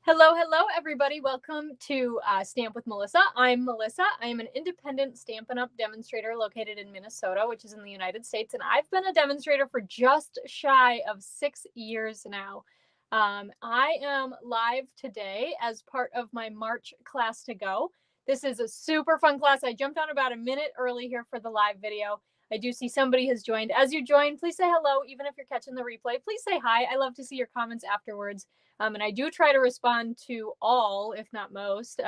Hello, hello, everybody. Welcome to Stamp with Melissa. I'm Melissa. I am an independent Stampin' Up! Demonstrator located in Minnesota, which is in the United States, and I've been a demonstrator for just shy of 6 years now. I am live today as part of my March class to go. This is a super fun class. I jumped on about a minute early here for the live video. I do see somebody has joined. As you join, please say hello. Even if you're catching the replay, please say hi. I love to see your comments afterwards. And I do try to respond to all, if not most,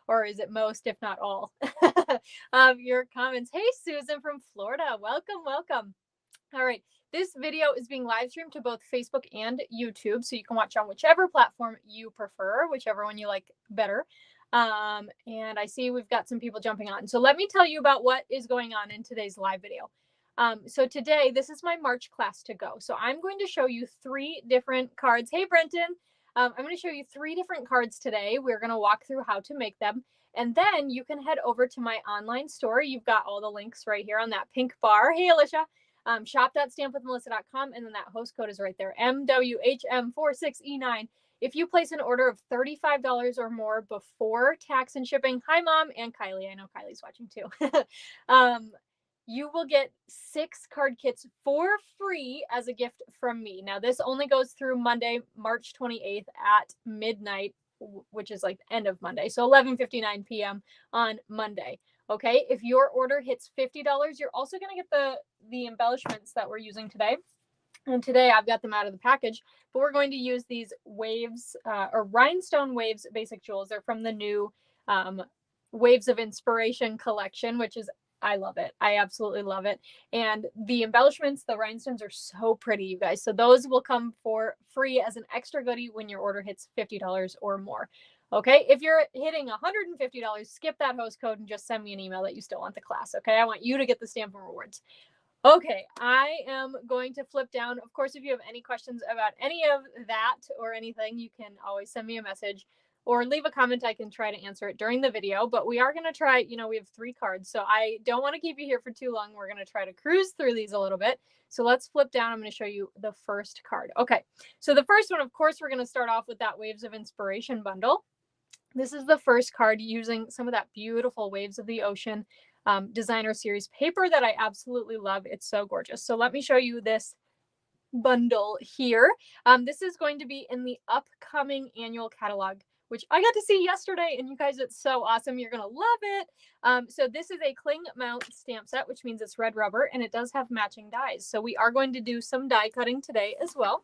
or is it most, if not all, of your comments. Hey, Susan from Florida. Welcome, welcome. All right. This video is being live streamed to both Facebook and YouTube, so you can watch on whichever platform you prefer, whichever one you like better. And I see we've got some people jumping on. So let me tell you about what is going on in today's live video. So today, this is my March class to go. So I'm going to show you 3 different cards. Hey, Brenton. I'm going to show you 3 different cards today. We're going to walk through how to make them. And then you can head over to my online store. You've got all the links right here on that pink bar. Hey, Alicia. Shop.stampwithmelissa.com. And then that host code is right there. MWHM46E9. If you place an order of $35 or more before tax and shipping, hi, Mom, and Kylie. I know Kylie's watching too. You will get 6 card kits for free as a gift from me. Now, this only goes through Monday, March 28th at midnight, which is like the end of Monday. So 11:59 p.m. on Monday. Okay. If your order hits $50, you're also going to get the embellishments that we're using today. And today I've got them out of the package, but we're going to use these waves or rhinestone waves basic jewels. They're from the new Waves of Inspiration collection, which is, I love it. I absolutely love it. And the embellishments, the rhinestones are so pretty, you guys. So those will come for free as an extra goodie when your order hits $50 or more. Okay. If you're hitting $150, skip that host code and just send me an email that you still want the class. Okay. I want you to get the Stampin' Rewards. Okay, I am going to flip down. Of course, if you have any questions about any of that or anything, you can always send me a message or leave a comment. I can try to answer it during the video, but we are going to try, we have 3 cards, so I don't want to keep you here for too long. We're going to try to cruise through these a little bit. So let's flip down. I'm going to show you the first card. Okay, so the first one, of course, we're going to start off with that Waves of Inspiration bundle. This is the first card using some of that beautiful Waves of the Ocean designer series paper that I absolutely love. It's so gorgeous. So let me show you this bundle here. This is going to be in the upcoming annual catalog, which I got to see yesterday, and you guys, it's so awesome. You're going to love it. So this is a cling mount stamp set, which means it's red rubber, and it does have matching dies. So we are going to do some die cutting today as well.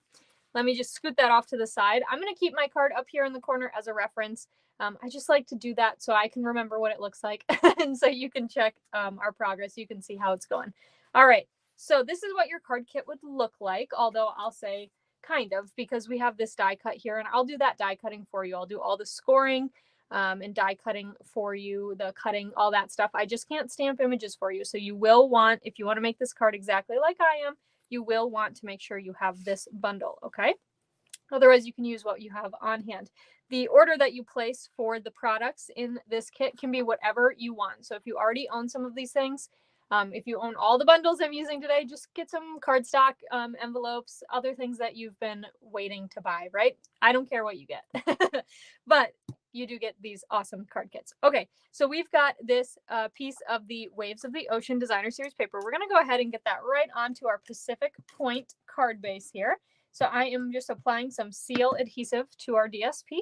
Let me just scoot that off to the side. I'm going to keep my card up here in the corner as a reference. I just like to do that so I can remember what it looks like. And so you can check our progress. You can see how it's going. All right. So this is what your card kit would look like, although I'll say kind of, because we have this die cut here, and I'll do that die cutting for you. I'll do all the scoring and die cutting for you, the cutting, all that stuff. I just can't stamp images for you. So you will want, if you want to make this card exactly like I am, you will want to make sure you have this bundle, okay? Otherwise, you can use what you have on hand. The order that you place for the products in this kit can be whatever you want. So if you already own some of these things, if you own all the bundles I'm using today, just get some cardstock, envelopes, other things that you've been waiting to buy, right? I don't care what you get, but you do get these awesome card kits. Okay, so we've got this piece of the Waves of the Ocean designer series paper. We're going to go ahead and get that right onto our Pacific Point card base here. So I am just applying some seal adhesive to our DSP,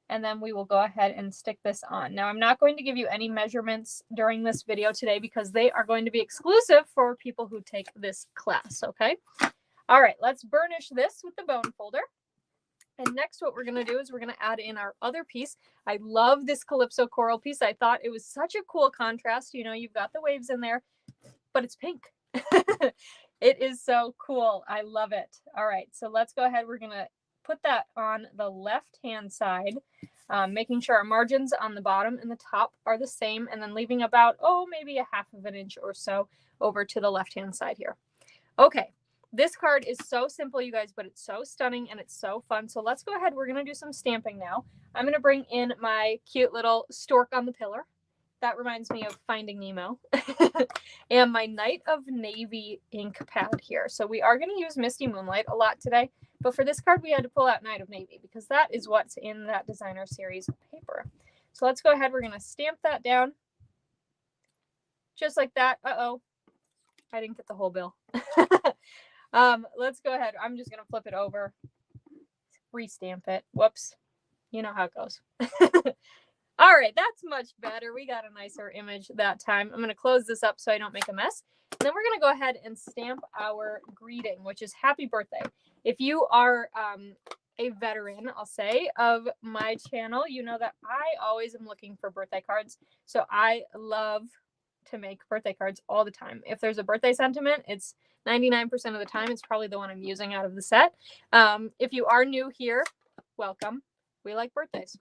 and then we will go ahead and stick this on. Now, I'm not going to give you any measurements during this video today because they are going to be exclusive for people who take this class, okay? All right, let's burnish this with the bone folder. And next, what we're going to do is we're going to add in our other piece. I love this Calypso coral piece. I thought it was such a cool contrast. You've got the waves in there, but it's pink. It is so cool. I love it. All right, so let's go ahead. We're going to put that on the left-hand side, making sure our margins on the bottom and the top are the same, and then leaving about, maybe a half of an inch or so over to the left-hand side here. Okay, this card is so simple, you guys, but it's so stunning and it's so fun. So let's go ahead. We're going to do some stamping now. I'm going to bring in my cute little stork on the pillar. that reminds me of Finding Nemo. And my Night of Navy ink pad here. So we are going to use Misty Moonlight a lot today, but for this card we had to pull out Night of Navy because that is what's in that designer series paper. So let's go ahead. We're going to stamp that down just like that. Uh-oh, I didn't get the whole bill. Let's go ahead. I'm just going to flip it over, restamp it. Whoops. You know how it goes. All right, that's much better. We got a nicer image that time. I'm going to close this up so I don't make a mess. And then we're going to go ahead and stamp our greeting, which is happy birthday. If you are a veteran, I'll say, of my channel, you know that I always am looking for birthday cards. So I love to make birthday cards all the time. If there's a birthday sentiment, it's 99% of the time, it's probably the one I'm using out of the set. If you are new here, welcome. We like birthdays.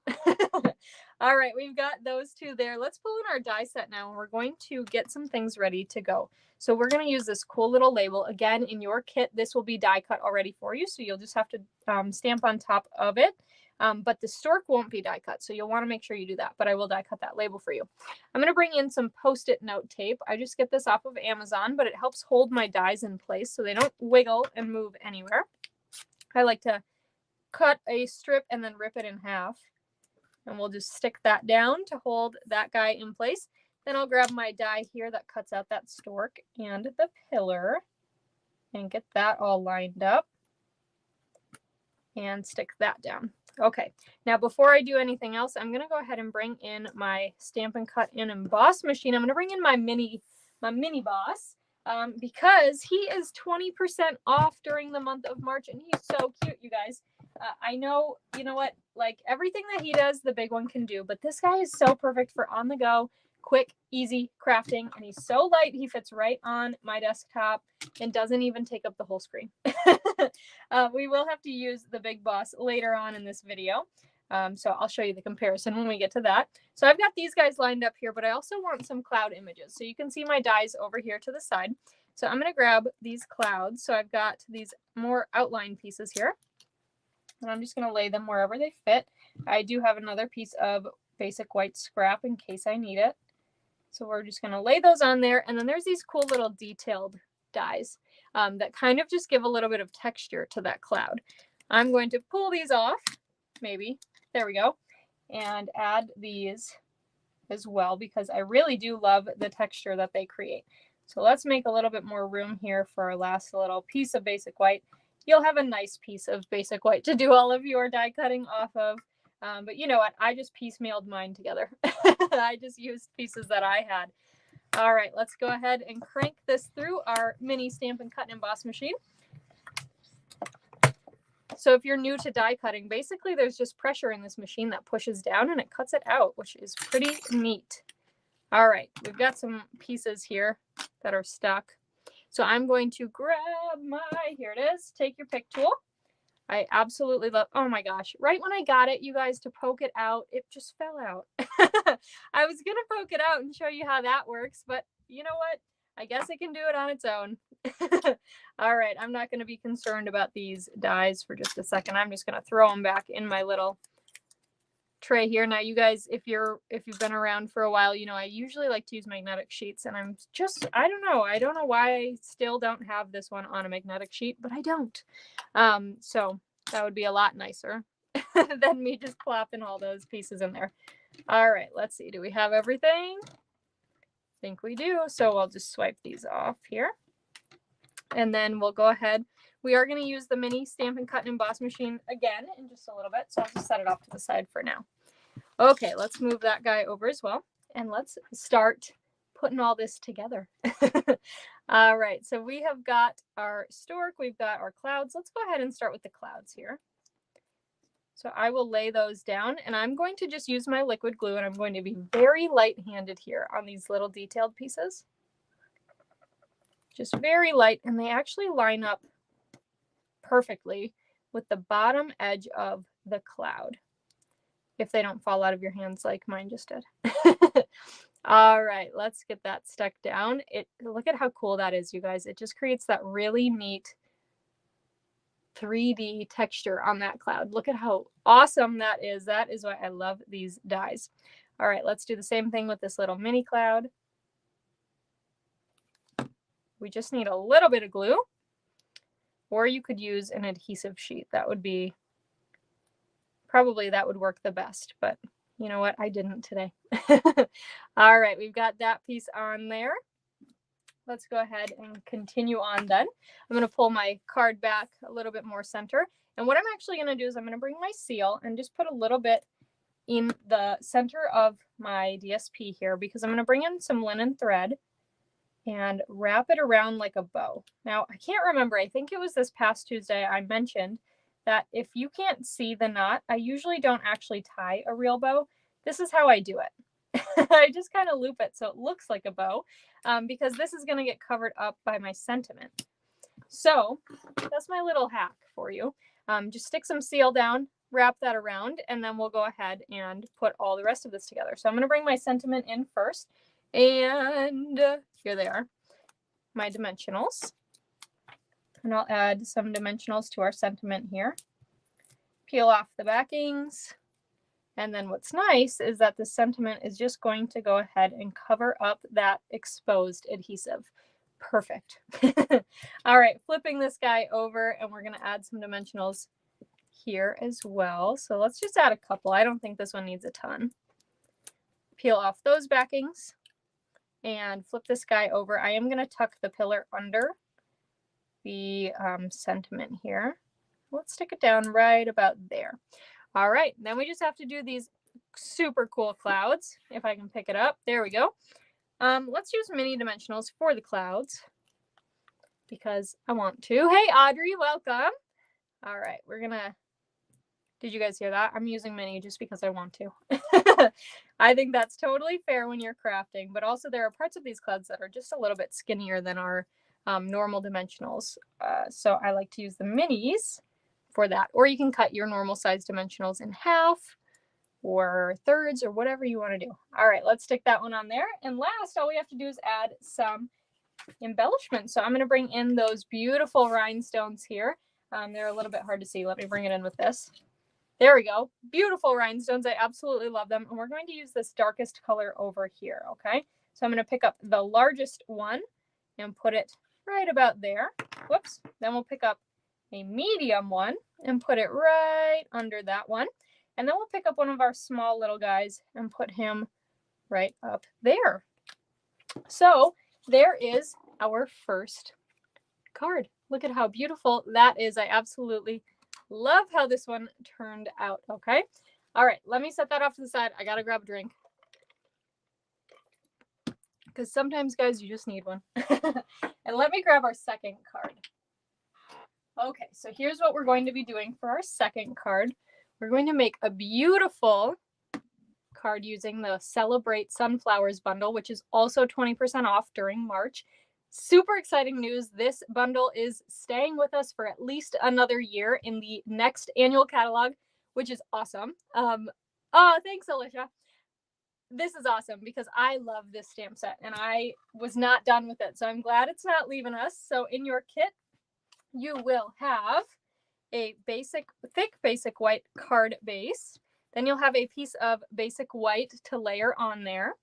All right, we've got those two there. Let's pull in our die set now, and we're going to get some things ready to go. So we're going to use this cool little label. Again, in your kit, this will be die cut already for you, so you'll just have to stamp on top of it. But the stork won't be die cut, so you'll want to make sure you do that, but I will die cut that label for you. I'm going to bring in some Post-it note tape. I just get this off of Amazon, but it helps hold my dies in place so they don't wiggle and move anywhere. I like to cut a strip and then rip it in half. And we'll just stick that down to hold that guy in place. Then I'll grab my die here that cuts out that stork and the pillar and get that all lined up and stick that down. Okay, now before I do anything else, I'm going to go ahead and bring in my Stampin' Cut and Emboss machine. I'm going to bring in my mini boss because he is 20% off during the month of March, and he's so cute, you guys. I know, you know what, like everything that he does, the big one can do, but this guy is so perfect for on the go, quick, easy crafting, and he's so light, he fits right on my desktop and doesn't even take up the whole screen. We will have to use the big boss later on in this video. So I'll show you the comparison when we get to that. So I've got these guys lined up here, but I also want some cloud images. So you can see my dies over here to the side. So I'm going to grab these clouds. So I've got these more outline pieces here. And I'm just going to lay them wherever they fit. I do have another piece of basic white scrap in case I need it. So we're just going to lay those on there. And then there's these cool little detailed dies that kind of just give a little bit of texture to that cloud. I'm going to pull these off, maybe. There we go. And add these as well because I really do love the texture that they create. So let's make a little bit more room here for our last little piece of basic white. You'll have a nice piece of basic white to do all of your die cutting off of. But you know what? I just piecemealed mine together. I just used pieces that I had. All right, let's go ahead and crank this through our mini Stampin' Cut and Emboss machine. So if you're new to die cutting, basically there's just pressure in this machine that pushes down and it cuts it out, which is pretty neat. All right, we've got some pieces here that are stuck. So I'm going to grab here it is, take your pick tool. I absolutely love, oh my gosh, right when I got it, you guys, to poke it out, it just fell out. I was going to poke it out and show you how that works, but you know what? I guess it can do it on its own. All right, I'm not going to be concerned about these dies for just a second. I'm just going to throw them back in my little tray here. Now, you guys, if you've been around for a while, you know I usually like to use magnetic sheets, and I don't know why I still don't have this one on a magnetic sheet, but I don't. So that would be a lot nicer than me just plopping all those pieces in there. All right, let's see. Do we have everything? I think we do. So I'll just swipe these off here. And then we'll go ahead. We are going to use the mini Stampin' Cut and Emboss machine again in just a little bit. So I'll just set it off to the side for now. Okay, let's move that guy over as well. And let's start putting all this together. All right, so we have got our stork. We've got our clouds. Let's go ahead and start with the clouds here. So I will lay those down, and I'm going to just use my liquid glue, and I'm going to be very light-handed here on these little detailed pieces. Just very light, and they actually line up perfectly with the bottom edge of the cloud, if they don't fall out of your hands like mine just did. All right, let's get that stuck down. Look at how cool that is, you guys. It just creates that really neat 3D texture on that cloud. Look at how awesome that is. That is why I love these dies. All right, let's do the same thing with this little mini cloud. We just need a little bit of glue, or you could use an adhesive sheet. That would be, probably that would work the best, but you know what? I didn't today. All right, we've got that piece on there. Let's go ahead and continue on then. I'm going to pull my card back a little bit more center. And what I'm actually going to do is I'm going to bring my seal and just put a little bit in the center of my DSP here, because I'm going to bring in some linen thread and wrap it around like a bow. Now, I can't remember. I think it was this past Tuesday I mentioned that if you can't see the knot, I usually don't actually tie a real bow. This is how I do it. I just kind of loop it so it looks like a bow, because this is going to get covered up by my sentiment. So that's my little hack for you. Just stick some seal down, wrap that around, and then we'll go ahead and put all the rest of this together. So I'm going to bring my sentiment in first, and here they are, my dimensionals. And I'll add some dimensionals to our sentiment here. Peel off the backings. And then what's nice is that the sentiment is just going to go ahead and cover up that exposed adhesive. Perfect. All right, flipping this guy over, and we're going to add some dimensionals here as well. So let's just add a couple. I don't think this one needs a ton. Peel off those backings and flip this guy over. I am going to tuck the pillar under the sentiment here. Let's stick it down right about there. All right, then we just have to do these super cool clouds. If I can pick it up, there we go. Let's use mini dimensionals for the clouds because I want to. Hey, Audrey, welcome. All right, we're gonna, did you guys hear that? I'm using mini just because I want to. I think that's totally fair when you're crafting, but also there are parts of these clouds that are just a little bit skinnier than our normal dimensionals. So I like to use the minis for that, or you can cut your normal size dimensionals in half or thirds or whatever you want to do. All right, let's stick that one on there. And last, all we have to do is add some embellishments. So I'm going to bring in those beautiful rhinestones here. They're a little bit hard to see. Let me bring it in with this. There we go. Beautiful rhinestones. I absolutely love them. And we're going to use this darkest color over here, okay? So I'm going to pick up the largest one and put it right about there. Whoops. Then we'll pick up a medium one and put it right under that one. And then we'll pick up one of our small little guys and put him right up there. So there is our first card. Look at how beautiful that is. I absolutely love how this one turned out. Okay. All right. Let me set that off to the side. I got to grab a drink. Because sometimes, guys, you just need one. And let me grab our second card. Okay, so here's what we're going to be doing for our second card. We're going to make a beautiful card using the Celebrate Sunflowers bundle, which is also 20% off during March. Super exciting news. This bundle is staying with us for at least another year in the next annual catalog, which is awesome. Oh, thanks, Alicia. This is awesome because I love this stamp set and I was not done with it. So I'm glad it's not leaving us. So in your kit, you will have a basic, thick basic white card base. Then you'll have a piece of basic white to layer on there.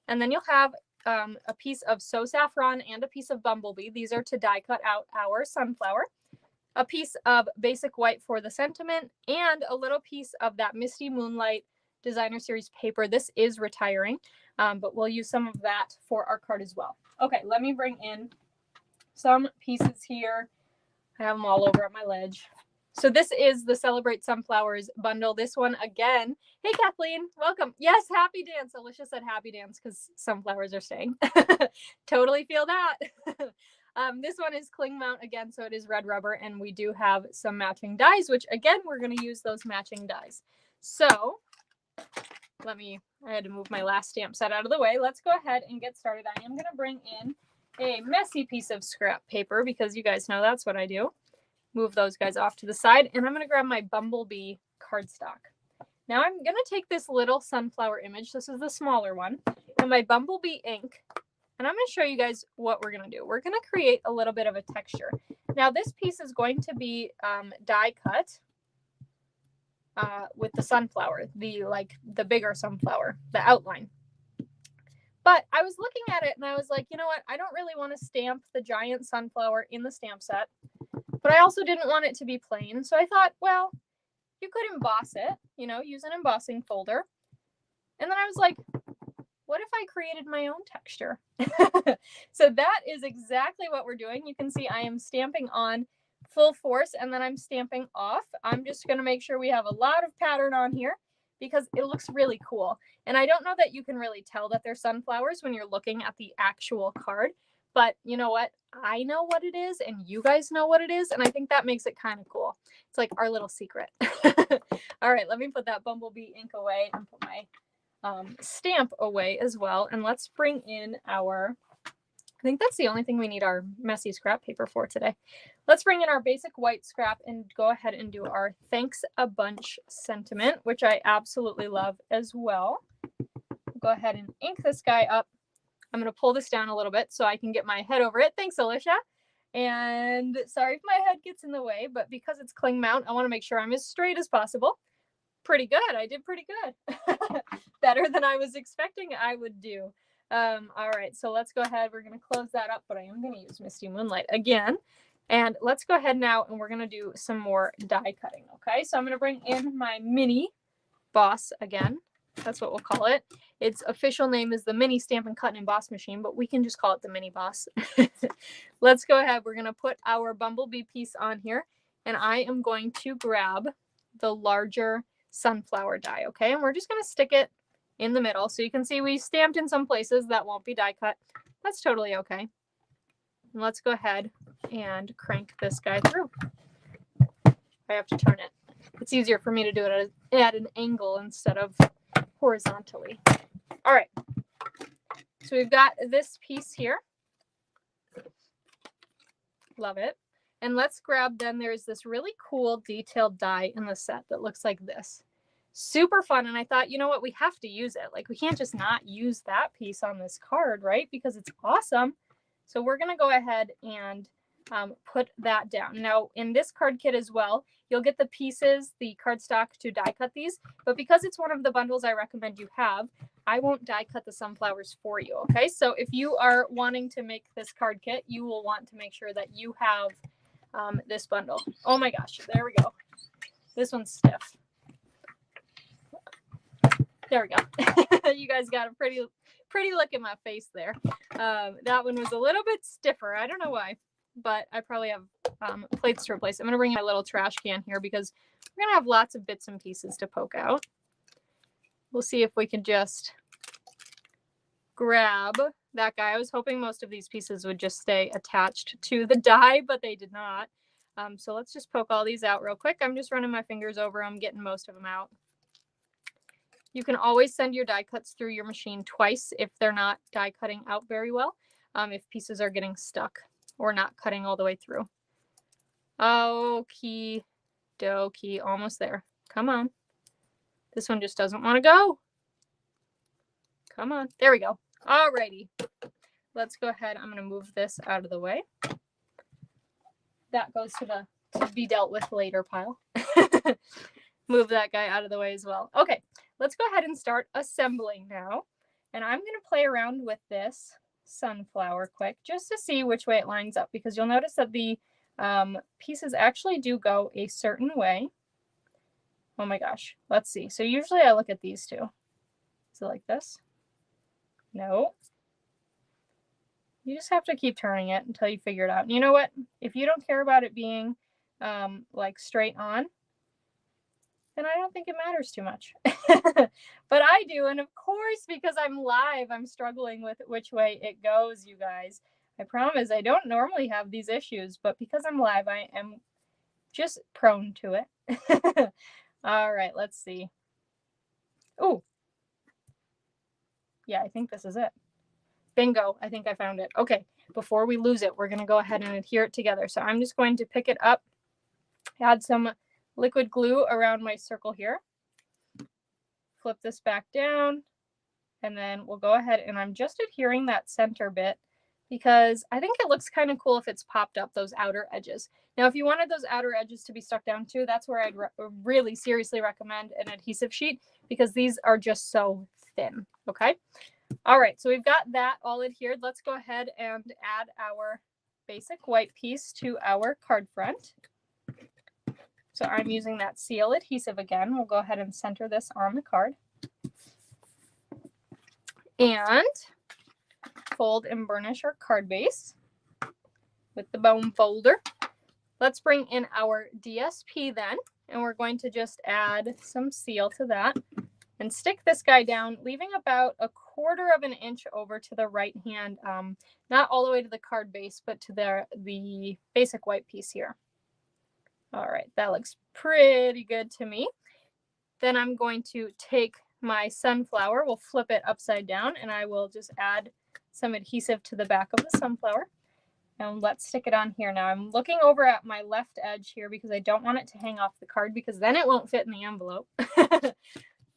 And then you'll have a piece of So Saffron and a piece of Bumblebee. These are to die cut out our sunflower. A piece of basic white for the sentiment and a little piece of that Misty Moonlight Designer Series paper. This is retiring, but we'll use some of that for our card as well. Okay, let me bring in some pieces here. I have them all over at my ledge. So this is the Celebrate Sunflowers bundle. This one again. Hey, Kathleen, welcome. Yes, happy dance. Alicia said happy dance because sunflowers are staying. Totally feel that. This one is cling mount again, so it is red rubber, and we do have some matching dies, which again, we're going to use those matching dies. So I had to move my last stamp set out of the way. Let's go ahead and get started. I am going to bring in a messy piece of scrap paper because you guys know that's what I do. Move those guys off to the side, and I'm going to grab my Bumblebee cardstock. Now I'm going to take this little sunflower image. This is the smaller one, and my Bumblebee ink, and I'm going to show you guys what we're going to do. We're going to create a little bit of a texture. Now this piece is going to be die cut. with the sunflower, the bigger sunflower, the outline. But I was looking at it and I was like, you know what? I don't really want to stamp the giant sunflower in the stamp set, but I also didn't want it to be plain. So I thought, well, you could emboss it, use an embossing folder. And then I was like, what if I created my own texture? So that is exactly what we're doing. You can see I am stamping on full force and then I'm stamping off. I'm just going to make sure we have a lot of pattern on here because it looks really cool. And I don't know that you can really tell that they're sunflowers when you're looking at the actual card, but you know what? I know what it is and you guys know what it is. And I think that makes it kind of cool. It's like our little secret. All right, let me put that bumblebee ink away and put my stamp away as well. And let's bring in I think that's the only thing we need our messy scrap paper for today. Let's bring in our basic white scrap and go ahead and do our thanks a bunch sentiment, which I absolutely love as well. Go ahead and ink this guy up. I'm going to pull this down a little bit so I can get my head over it. Thanks, Alicia. And sorry if my head gets in the way, but because it's cling mount, I want to make sure I'm as straight as possible. Pretty good. I did pretty good. Better than I was expecting I would do. All right, so let's go ahead. We're going to close that up, but I am going to use Misty Moonlight again. And let's go ahead now and we're going to do some more die cutting. Okay, so I'm going to bring in my mini boss again. That's what we'll call it. Its official name is the Mini Stamp and Cut and Emboss Machine, but we can just call it the Mini Boss. Let's go ahead. We're going to put our bumblebee piece on here, and I am going to grab the larger sunflower die, okay? And we're just going to stick it in the middle. So you can see we stamped in some places that won't be die cut. That's totally okay. And let's go ahead and crank this guy through. I have to turn it. It's easier for me to do it at an angle instead of horizontally. All right. So we've got this piece here. Love it. And let's grab then, there's this really cool detailed die in the set that looks like this. Super fun. And I thought, you know what, we have to use it. Like we can't just not use that piece on this card, right? Because it's awesome. So we're going to go ahead and put that down. Now in this card kit as well, you'll get the pieces, the cardstock to die cut these, but because it's one of the bundles I recommend you have, I won't die cut the sunflowers for you. Okay. So if you are wanting to make this card kit, you will want to make sure that you have this bundle. Oh my gosh, there we go. This one's stiff. There we go. You guys got a pretty look at my face there. That one was a little bit stiffer. I don't know why, but I probably have plates to replace. I'm going to bring my little trash can here because we're going to have lots of bits and pieces to poke out. We'll see if we can just grab that guy. I was hoping most of these pieces would just stay attached to the die, but they did not. So let's just poke all these out real quick. I'm just running my fingers over them, getting most of them out. You can always send your die cuts through your machine twice if they're not die cutting out very well, if pieces are getting stuck or not cutting all the way through. Okie dokie, almost there. Come on. This one just doesn't want to go. Come on. There we go. Alrighty. Let's go ahead. I'm going to move this out of the way. That goes to the to be dealt with later pile. Move that guy out of the way as well. Okay, let's go ahead and start assembling now. And I'm going to play around with this sunflower quick just to see which way it lines up, because you'll notice that the pieces actually do go a certain way. Oh my gosh, let's see. So usually I look at these two. Is it like this? No. You just have to keep turning it until you figure it out. And you know what? If you don't care about it being like straight on, then I don't think it matters too much. But I do. And of course, because I'm live, I'm struggling with which way it goes, you guys. I promise I don't normally have these issues, but because I'm live, I am just prone to it. All right, let's see. Oh, yeah, I think this is it. Bingo, I think I found it. Okay, before we lose it, we're going to go ahead and adhere it together. So I'm just going to pick it up, add some liquid glue around my circle here, flip this back down, and then we'll go ahead and I'm just adhering that center bit because I think it looks kind of cool if it's popped up, those outer edges. Now, if you wanted those outer edges to be stuck down too, that's where I'd really seriously recommend an adhesive sheet, because these are just so thin, okay? All right, so we've got that all adhered. Let's go ahead and add our basic white piece to our card front. So I'm using that seal adhesive again. We'll go ahead and center this on the card. And fold and burnish our card base with the bone folder. Let's bring in our DSP then, and we're going to just add some seal to that and stick this guy down, leaving about 1/4 of an inch over to the right hand, not all the way to the card base, but to the basic white piece here. All right, that looks pretty good to me. Then I'm going to take my sunflower, we'll flip it upside down, and I will just add some adhesive to the back of the sunflower. And let's stick it on here. Now I'm looking over at my left edge here because I don't want it to hang off the card, because then it won't fit in the envelope.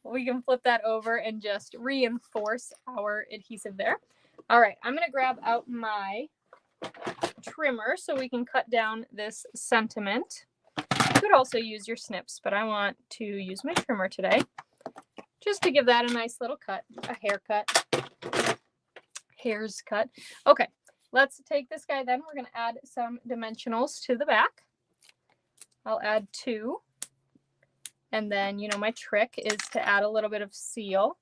We can flip that over and just reinforce our adhesive there. All right, I'm going to grab out my trimmer so we can cut down this sentiment. You could also use your snips, but I want to use my trimmer today just to give that a nice little cut, a haircut, hair's cut. Okay, let's take this guy then. We're going to add some dimensionals to the back. I'll add 2. And then, you know, my trick is to add a little bit of seal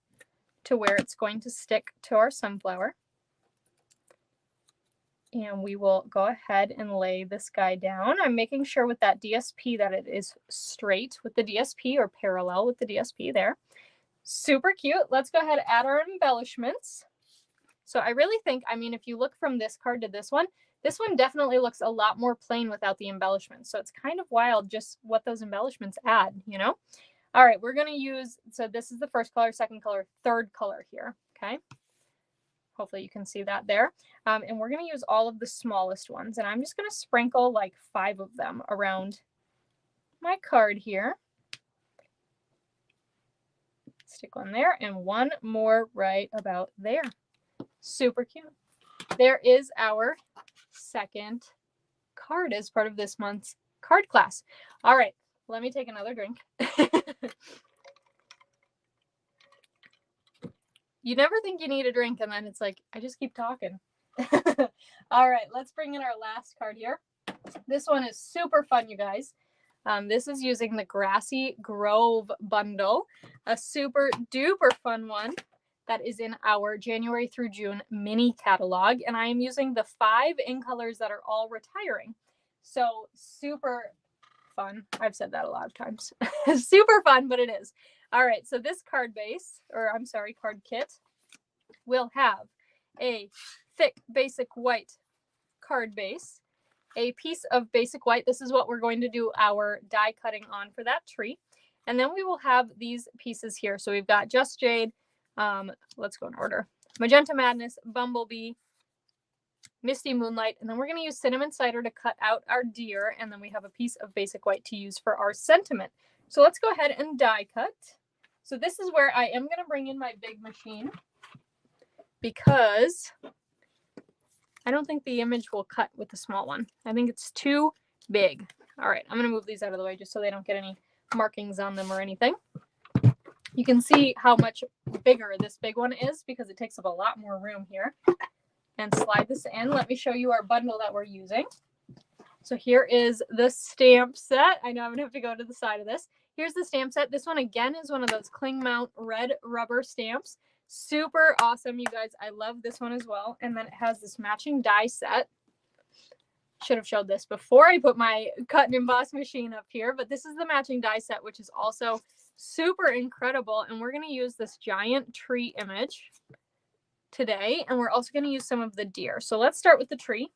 to where it's going to stick to our sunflower. And we will go ahead and lay this guy down. I'm making sure with that DSP that it is straight with the DSP or parallel with the DSP there. Super cute. Let's go ahead and add our embellishments. So I really think, I mean, if you look from this card to this one definitely looks a lot more plain without the embellishments. So it's kind of wild just what those embellishments add, you know? All right, we're going to use, so this is the first color, second color, third color here, okay? Hopefully you can see that there. And we're going to use all of the smallest ones. And I'm just going to sprinkle like 5 of them around my card here. Stick one there and one more right about there. Super cute. There is our second card as part of this month's card class. All right, let me take another drink. You never think you need a drink, and then it's like, I just keep talking. All right, let's bring in our last card here. This one is super fun, you guys. This is using the Grassy Grove bundle, a super duper fun one that is in our January through June mini catalog. And I am using the 5 in colors that are all retiring. So super fun. I've said that a lot of times. Super fun, but it is. All right, so this card base, or I'm sorry, card kit, will have a thick basic white card base, a piece of basic white. This is what we're going to do our die cutting on for that tree. And then we will have these pieces here. So we've got Just Jade, let's go in order. Magenta Madness, Bumblebee, Misty Moonlight, and then we're going to use Cinnamon Cider to cut out our deer, and then we have a piece of basic white to use for our sentiment. So let's go ahead and die cut. So this is where I am going to bring in my big machine, because I don't think the image will cut with the small one. I think it's too big. All right, I'm going to move these out of the way just so they don't get any markings on them or anything. You can see how much bigger this big one is because it takes up a lot more room here. And slide this in. Let me show you our bundle that we're using. So here is the stamp set. I know I'm gonna have to go to the side of this. Here's the stamp set. This one again is one of those cling mount red rubber stamps. Super awesome, you guys. I love this one as well. And then it has this matching die set. Should have showed this before I put my cut and emboss machine up here, but this is the matching die set, which is also super incredible. And we're gonna use this giant tree image today, and we're also going to use some of the deer. So let's start with the tree,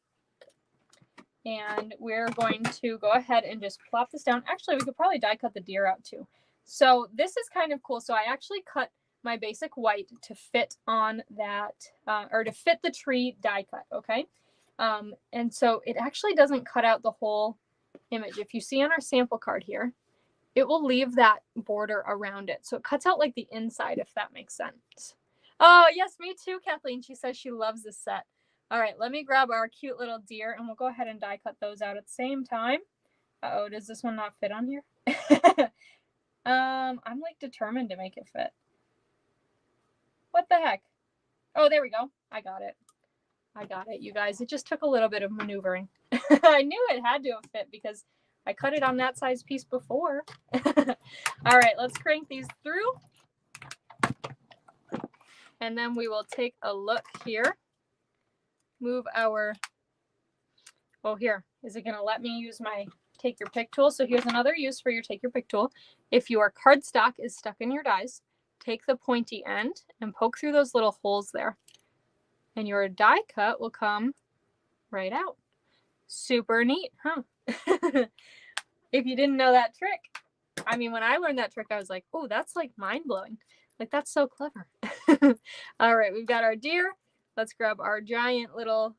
and we're going to go ahead and just plop this down. Actually, we could probably die cut the deer out too. So this is kind of cool. So I actually cut my basic white to fit on that, or to fit the tree die cut, okay? And so it actually doesn't cut out the whole image. If you see on our sample card here, it will leave that border around it. So it cuts out like the inside, if that makes sense. Oh, yes, me too, Kathleen. She says she loves this set. All right, let me grab our cute little deer and we'll go ahead and die cut those out at the same time. Uh-oh, does this one not fit on here? I'm like determined to make it fit. What the heck? Oh, there we go. I got it. I got it, you guys. It just took a little bit of maneuvering. I knew it had to have fit because I cut it on that size piece before. All right, let's crank these through. And then we will take a look here. Move our, oh, here. Is it going to let me use my take your pick tool? So here's another use for your take your pick tool. If your cardstock is stuck in your dies, take the pointy end and poke through those little holes there. And your die cut will come right out. Super neat, huh? If you didn't know that trick, I mean, when I learned that trick, I was like, oh, that's like mind-blowing. Like, that's so clever. All right, we've got our deer. Let's grab our giant little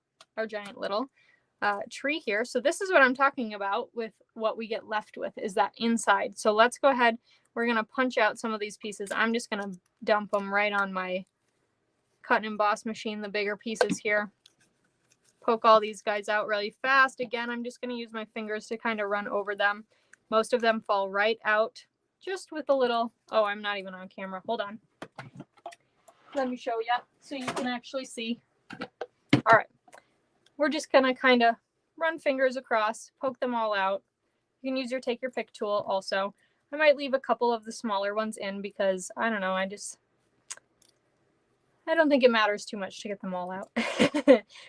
tree here. So this is what I'm talking about with what we get left with is that inside. So let's go ahead. We're going to punch out some of these pieces. I'm just going to dump them right on my cut and emboss machine, the bigger pieces here. Poke all these guys out really fast. Again, I'm just going to use my fingers to kind of run over them. Most of them fall right out just with a little, oh, I'm not even on camera. Hold on. Let me show you so you can actually see. All right. We're just going to kind of run fingers across, poke them all out. You can use your take your pick tool also. I might leave a couple of the smaller ones in because, I don't know, I don't think it matters too much to get them all out.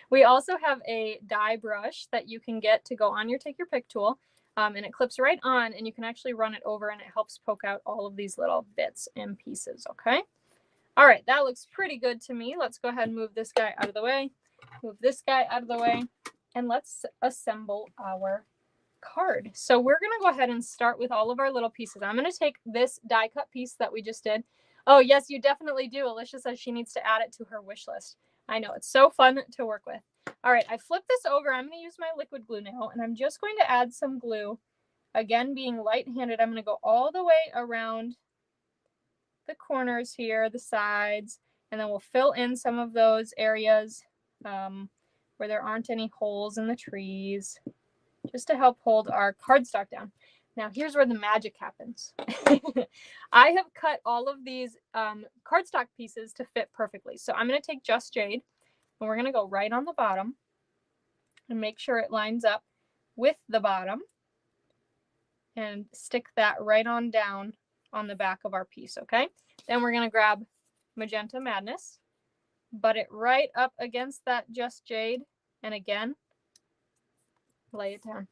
We also have a die brush that you can get to go on your take your pick tool. And it clips right on and you can actually run it over and it helps poke out all of these little bits and pieces, okay? All right, that looks pretty good to me. Let's go ahead and move this guy out of the way. Move this guy out of the way. And let's assemble our card. So we're going to go ahead and start with all of our little pieces. I'm going to take this die cut piece that we just did. Oh, yes, you definitely do. Alicia says she needs to add it to her wish list. I know, it's so fun to work with. All right, I flipped this over. I'm going to use my liquid glue now, and I'm just going to add some glue. Again, being light-handed, I'm going to go all the way around the corners here, the sides, and then we'll fill in some of those areas where there aren't any holes in the trees, just to help hold our cardstock down. Now, here's where the magic happens. I have cut all of these cardstock pieces to fit perfectly. So I'm going to take Just Jade, and we're going to go right on the bottom and make sure it lines up with the bottom and stick that right on down on the back of our piece, okay? Then we're going to grab Magenta Madness, butt it right up against that Just Jade, and again, lay it down.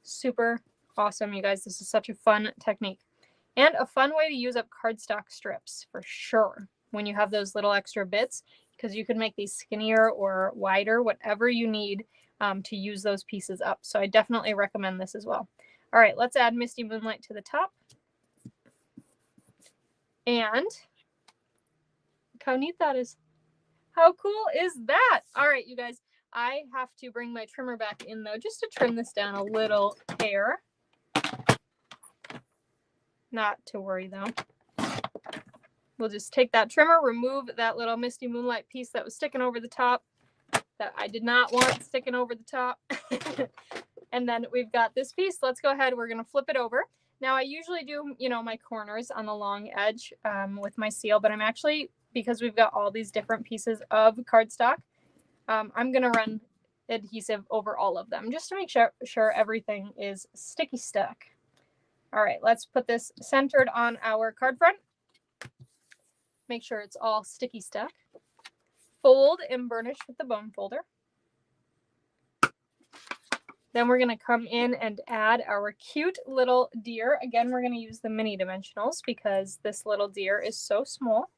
Super awesome, you guys. This is such a fun technique and a fun way to use up cardstock strips for sure when you have those little extra bits, because you can make these skinnier or wider, whatever you need to use those pieces up. So I definitely recommend this as well. All right, let's add Misty Moonlight to the top. And look how neat that is. How cool is that? All right, you guys, I have to bring my trimmer back in though, just to trim this down a little hair. Not to worry though. We'll just take that trimmer, remove that little Misty Moonlight piece that was sticking over the top that I did not want sticking over the top. And then we've got this piece. Let's go ahead. We're going to flip it over. Now I usually do, you know, my corners on the long edge with my seal, but I'm actually, because we've got all these different pieces of cardstock, I'm going to run adhesive over all of them just to make sure everything is sticky stuck. All right, let's put this centered on our card front. Make sure it's all sticky stuck. Fold and burnish with the bone folder. Then we're going to come in and add our cute little deer. Again, we're going to use the mini dimensionals because this little deer is so small.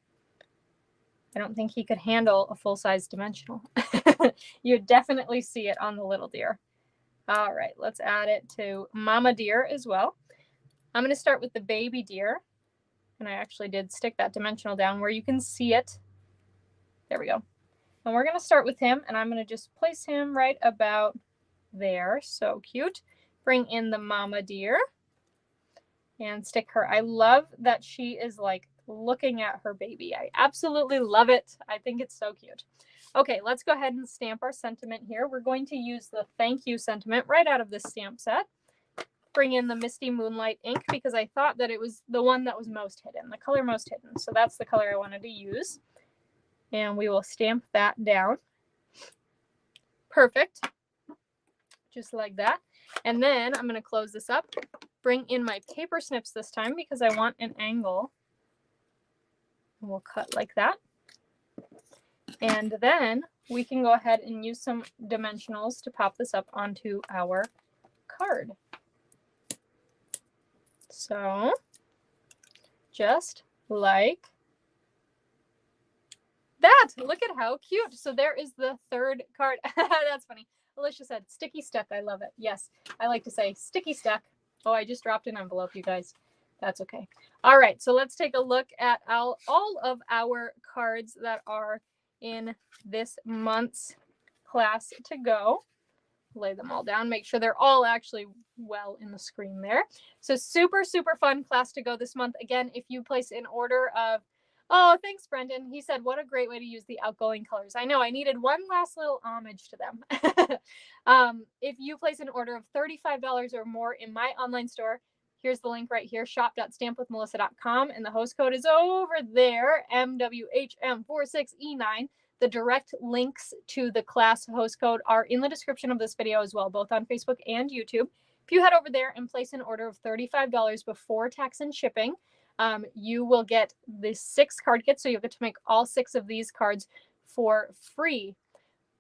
I don't think he could handle a full-size dimensional. You definitely see it on the little deer. All right, let's add it to Mama Deer as well. I'm going to start with the baby deer. And I actually did stick that dimensional down where you can see it. There we go. And we're going to start with him, and I'm going to just place him right about there. So cute. Bring in the Mama Deer and stick her. I love that she is like looking at her baby. I absolutely love it. I think it's so cute. Okay, let's go ahead and stamp our sentiment here. We're going to use the thank you sentiment right out of this stamp set. Bring in the Misty Moonlight ink because I thought that it was the one that was most hidden, the color most hidden. So that's the color I wanted to use. And we will stamp that down. Perfect. Just like that. And then I'm going to close this up, bring in my paper snips this time because I want an angle. And we'll cut like that. And then we can go ahead and use some dimensionals to pop this up onto our card. So just like that. Look at how cute. So there is the third card. That's funny. Alicia said sticky stuck. I love it. Yes, I like to say sticky stuck. Oh, I just dropped an envelope, you guys. That's okay. All right, so let's take a look at all of our cards that are in this month's class to go. Lay them all down, make sure they're all actually well in the screen there. So super, super fun class to go this month. Again, if you place an order of, oh, thanks, Brendan. He said, what a great way to use the outgoing colors. I know, I needed one last little homage to them. If you place an order of $35 or more in my online store, here's the link right here, shop.stampwithmelissa.com, and the host code is over there, MWHM46E9. The direct links to the class host code are in the description of this video as well, both on Facebook and YouTube. If you head over there and place an order of $35 before tax and shipping, you will get the 6 card kits. So you'll get to make all 6 of these cards for free.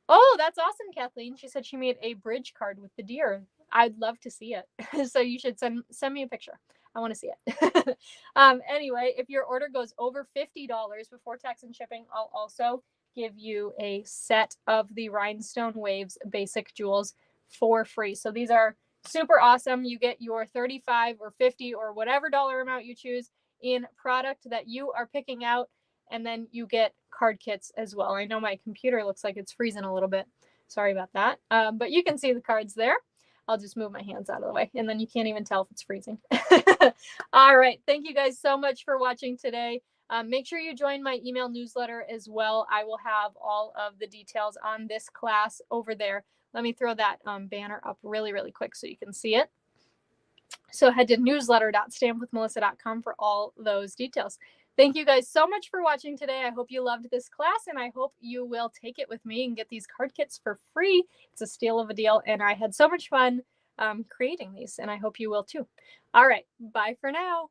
Oh, that's awesome, Kathleen. She said she made a bridge card with the deer. I'd love to see it. So you should send me a picture. I want to see it. Anyway, if your order goes over $50 before tax and shipping, I'll also give you a set of the Rhinestone Waves basic jewels for free. So these are super awesome. You get your 35 or 50 or whatever dollar amount you choose in product that you are picking out, and then you get card kits as well. I know my computer looks like it's freezing a little bit. Sorry about that. But you can see the cards there. I'll just move my hands out of the way, and then you can't even tell if it's freezing. All right. Thank you guys so much for watching today. Make sure you join my email newsletter as well. I will have all of the details on this class over there. Let me throw that banner up really, really quick so you can see it. So head to newsletter.stampwithmelissa.com for all those details. Thank you guys so much for watching today. I hope you loved this class, and I hope you will take it with me and get these card kits for free. It's a steal of a deal, and I had so much fun creating these, and I hope you will too. All right, bye for now.